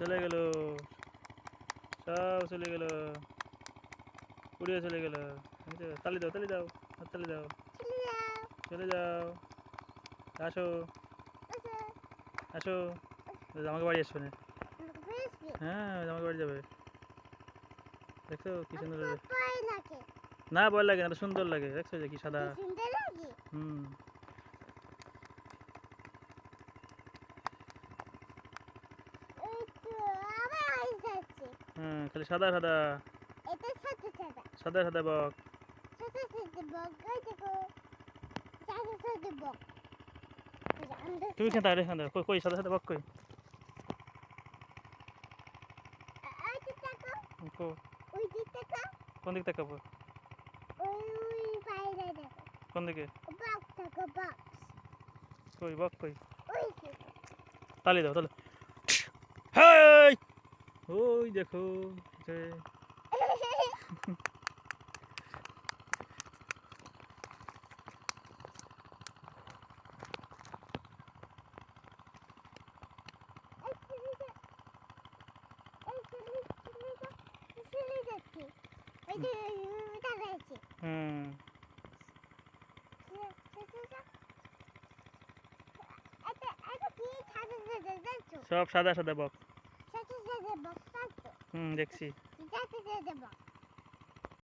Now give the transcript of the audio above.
চলে গেল, সব চলে গেল, উড়িয়ে চলে গেল। তালি দাও, তালি দাও, তালি দাও, চলে যাও, আসো আসো। আমাকে বাড়ি আসবে না? হ্যাঁ, আমাকে বাড়ি যাবে। দেখছো কি সুন্দর না, ভয় লাগে না, সুন্দর লাগে। দেখছো যে কি সাদা। হুম। হ্যাঁ, খালি সাদা সাদা, সাদা সাদা বক। তুমি এখানে দাঁড়াও, এখানে দাঁড়াও। কই সাদা সাদা বক কই? কোন দিক তাকাবো? কোন দিকে? কই বক কই? তালি দাও, তালি। হেই, ওই দেখো যে হুম, সব সাদা সাদা বক। হুম, দেখছি।